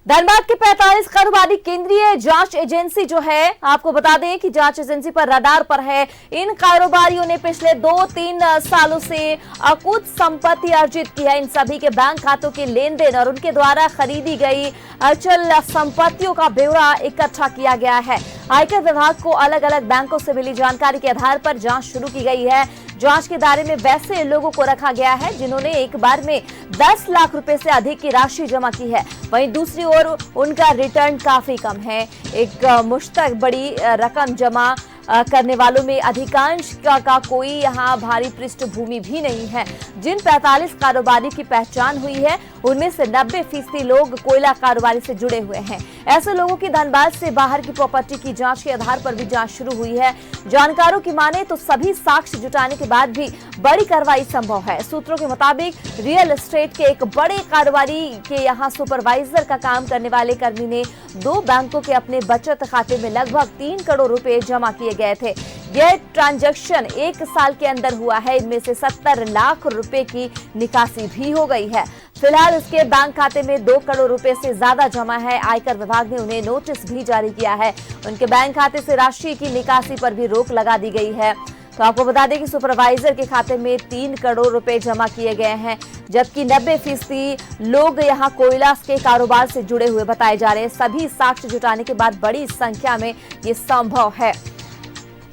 धनबाद के 45 कारोबारी केंद्रीय जांच एजेंसी जो है, आपको बता दें कि जांच एजेंसी पर रडार पर है। इन कारोबारियों ने पिछले 2-3 सालों से अकूत संपत्ति अर्जित की है। इन सभी के बैंक खातों के लेन देन और उनके द्वारा खरीदी गई अचल संपत्तियों का ब्यौरा इकट्ठा किया गया है। आयकर विभाग को अलग अलग बैंकों से मिली जानकारी के आधार पर जांच शुरू की गई है। जांच के दायरे में वैसे लोगों को रखा गया है जिन्होंने एक बार में 10 लाख रुपए से अधिक की राशि जमा की है। वहीं दूसरी ओर उनका रिटर्न काफी कम है। एक मुश्तक बड़ी रकम जमा करने वालों में अधिकांश का कोई यहां भारी पृष्ठभूमि भी नहीं है। जिन 45 कारोबारी की पहचान हुई है उनमें से 90% लोग कोयला कारोबारी से जुड़े हुए हैं। ऐसे लोगों की धनबाद से बाहर की प्रॉपर्टी की जांच के आधार पर भी जांच शुरू हुई है। जानकारों की माने तो सभी साक्ष्य जुटाने के बाद भी बड़ी कार्रवाई संभव है। सूत्रों के मुताबिक रियल एस्टेट के एक बड़े कारोबारी के यहाँ सुपरवाइजर का काम करने वाले कर्मी ने 2 बैंकों के अपने बचत खाते में लगभग 3 करोड़ रुपए जमा किए गए थे। यह ट्रांजैक्शन 1 साल के अंदर हुआ है। इनमें से 70 लाख रुपए की निकासी भी हो गई है। फिलहाल उसके बैंक खाते में 2 करोड़ रुपए से ज्यादा जमा है। आयकर विभाग ने उन्हें नोटिस भी जारी किया है। उनके बैंक खाते से राशि की निकासी पर भी रोक लगा दी गई है। तो आपको बता दें कि सुपरवाइजर के खाते में 3 करोड़ रुपए जमा किए गए हैं, जबकि 90% लोग यहां कोयला के कारोबार से जुड़े हुए बताए जा रहे हैं। सभी साक्ष्य जुटाने के बाद बड़ी संख्या में ये संभव है।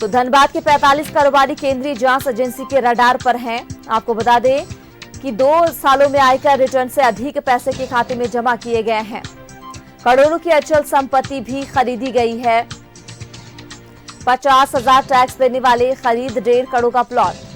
तो धनबाद के 45 कारोबारी केंद्रीय जांच एजेंसी के रडार पर हैं। आपको बता दें कि 2 सालों में आयकर रिटर्न से अधिक पैसे के खाते में जमा किए गए हैं। करोड़ों की अचल संपत्ति भी खरीदी गई है। 50,000 टैक्स देने वाले खरीद 1.5 करोड़ का प्लॉट।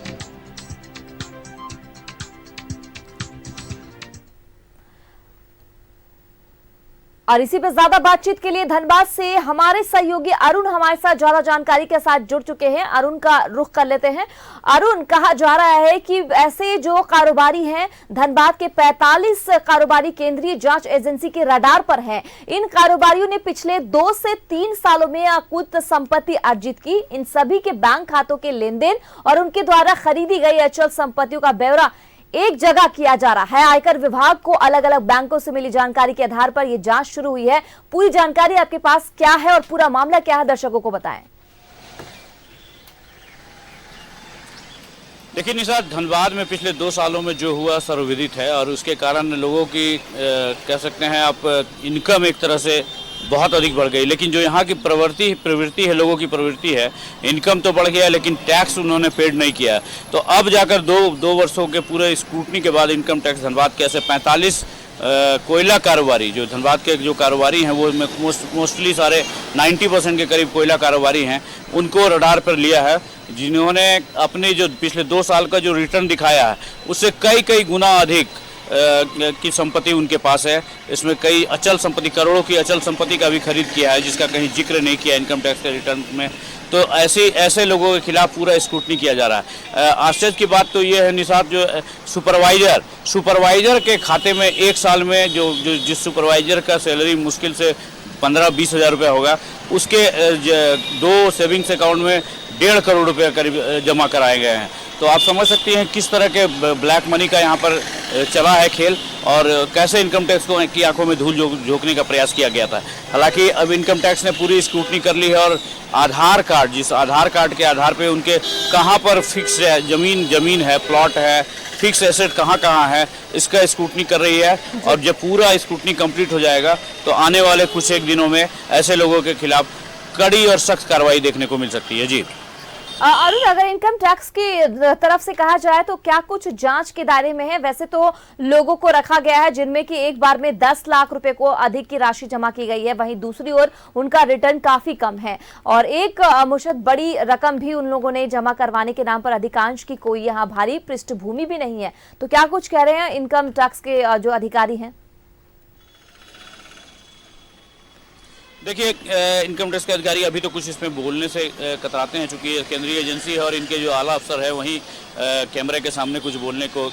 और इसी पे ज्यादा बातचीत के लिए धनबाद से हमारे सहयोगी अरुण हमारे साथ ज्यादा जानकारी के साथ जुड़ चुके हैं। अरुण का रुख कर लेते हैं। अरुण, कहा जा रहा है कि ऐसे जो कारोबारी हैं धनबाद के 45 कारोबारी केंद्रीय जांच एजेंसी के रडार पर हैं। इन कारोबारियों ने पिछले 2 से 3 सालों में अकूत संपत्ति अर्जित की। इन सभी के बैंक खातों के लेन देन और उनके द्वारा खरीदी गई अचल संपत्तियों का ब्यौरा एक जगह किया जा रहा है। आयकर विभाग को अलग अलग बैंकों से मिली जानकारी के आधार पर यह जांच शुरू हुई है। पूरी जानकारी आपके पास क्या है और पूरा मामला क्या है, दर्शकों को बताएं। देखिए निशा, धनबाद में पिछले 2 सालों में जो हुआ सर्वविदित है और उसके कारण लोगों की कह सकते हैं आप इनकम एक तरह से बहुत अधिक बढ़ गई। लेकिन जो यहाँ की प्रवृत्ति है, लोगों की प्रवृत्ति है, इनकम तो बढ़ गया लेकिन टैक्स उन्होंने पेड नहीं किया। तो अब जाकर दो वर्षों के पूरे स्क्रूटनी के बाद इनकम टैक्स धनबाद के ऐसे 45 कोयला कारोबारी, जो धनबाद के जो कारोबारी हैं वो मोस्टली सारे 90% के करीब कोयला कारोबारी हैं, उनको रडार पर लिया है, जिन्होंने अपने जो पिछले 2 साल का जो रिटर्न दिखाया है उससे कई गुना अधिक की संपत्ति उनके पास है। इसमें कई अचल संपत्ति, करोड़ों की अचल संपत्ति का भी खरीद किया है, जिसका कहीं जिक्र नहीं किया इनकम टैक्स के रिटर्न में। तो ऐसे लोगों के खिलाफ पूरा स्क्रूटनी किया जा रहा है। आश्चर्य की बात तो ये है निसार, जो सुपरवाइजर के खाते में 1 साल में जिस सुपरवाइजर का सैलरी मुश्किल से 15-20 हज़ार रुपये होगा, उसके 2 सेविंग्स अकाउंट में 1.5 करोड़ रुपये करीब जमा कराए गए हैं। तो आप समझ सकती हैं किस तरह के ब्लैक मनी का यहाँ पर चला है खेल और कैसे इनकम टैक्स को की आंखों में धूल झोंकने का प्रयास किया गया था। हालांकि अब इनकम टैक्स ने पूरी स्क्रूटनी कर ली है और आधार कार्ड, जिस आधार कार्ड के आधार पे उनके कहाँ पर फिक्स है जमीन है, प्लॉट है, फिक्स एसेट कहाँ है, इसका स्क्रूटनी कर रही है। और जब पूरा स्क्रूटनी कंप्लीट हो जाएगा तो आने वाले कुछ एक दिनों में ऐसे लोगों के खिलाफ कड़ी और सख्त कार्रवाई देखने को मिल सकती है। जी अरुण, अगर इनकम टैक्स की तरफ से कहा जाए तो क्या कुछ जांच के दायरे में है? वैसे तो लोगों को रखा गया है जिनमें कि एक बार में 10 लाख रुपए को अधिक की राशि जमा की गई है। वहीं दूसरी ओर उनका रिटर्न काफी कम है और एक मुश्त बड़ी रकम भी उन लोगों ने जमा करवाने के नाम पर अधिकांश की कोई यहाँ भारी पृष्ठभूमि भी नहीं है। तो क्या कुछ कह रहे हैं इनकम टैक्स के जो अधिकारी हैं? देखिए, इनकम टैक्स के अधिकारी अभी तो कुछ इसमें बोलने से कतराते हैं, चूंकि केंद्रीय एजेंसी है और इनके जो आला अफसर है वहीं कैमरे के सामने कुछ बोलने को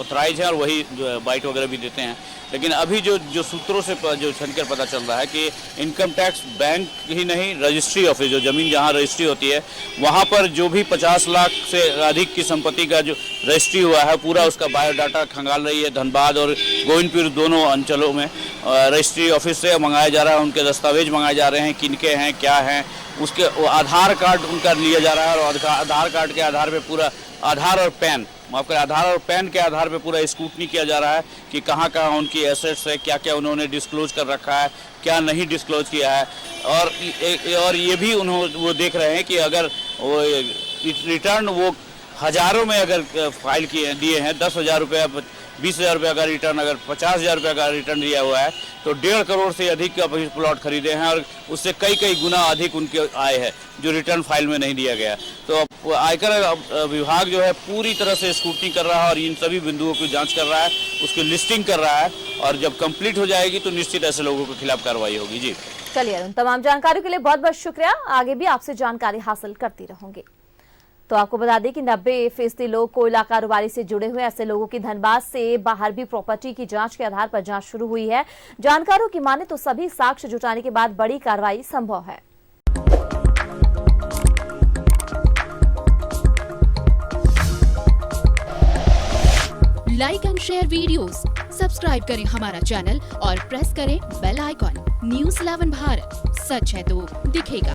ऑथराइज है और वही बाइट वगैरह भी देते हैं। लेकिन अभी जो सूत्रों से जो छनकर पता चल रहा है कि इनकम टैक्स बैंक ही नहीं, रजिस्ट्री ऑफिस, जो ज़मीन जहाँ रजिस्ट्री होती है वहाँ पर जो भी 50 लाख से अधिक की संपत्ति का जो रजिस्ट्री हुआ है, पूरा उसका बायोडाटा खंगाल रही है। धनबाद और गोविंदपुर दोनों अंचलों में रजिस्ट्री ऑफिस से मंगाया जा रहा है, उनके दस्तावेज मंगाए जा रहे हैं, किनके हैं, क्या हैं, उसके आधार कार्ड उनका लिया जा रहा है और आधार कार्ड के आधार पे पूरा आधार और पैन, माफ करें, आधार और पैन के आधार पे पूरा स्क्रूटनी किया जा रहा है कि कहाँ कहाँ उनकी एसेट्स है, क्या क्या उन्होंने डिस्क्लोज कर रखा है, क्या नहीं डिस्क्लोज किया है। और ये भी वो देख रहे हैं कि अगर वो रिटर्न वो हज़ारों में अगर फाइल दिए हैं, 10,000 रुपये, 20,000 रुपये का रिटर्न, अगर 50,000 रुपये का रिटर्न दिया हुआ है तो 1.5 करोड़ से अधिक का प्लॉट खरीदे हैं और उससे कई गुना अधिक उनके आय है जो रिटर्न फाइल में नहीं दिया गया। तो आयकर विभाग जो है पूरी तरह से स्क्रूटनी कर रहा है और इन सभी बिंदुओं की जांच कर रहा है, उसकी लिस्टिंग कर रहा है और जब कंप्लीट हो जाएगी तो निश्चित ऐसे लोगों के खिलाफ कार्रवाई होगी। जी चलिए अरुण, तमाम जानकारी के लिए बहुत बहुत शुक्रिया। आगे भी आपसे जानकारी हासिल करती रहूंगी। तो आपको बता दें कि 90% लोग कोयला कारोबारी से जुड़े हुए ऐसे लोगों की धनबाद से बाहर भी प्रॉपर्टी की जांच के आधार पर जांच शुरू हुई है। जानकारों की माने तो सभी साक्ष्य जुटाने के बाद बड़ी कार्रवाई संभव है। Like and share videos, subscribe करें हमारा चैनल और प्रेस करें बेल आइकॉन। News 11 भारत, सच है तो दिखेगा।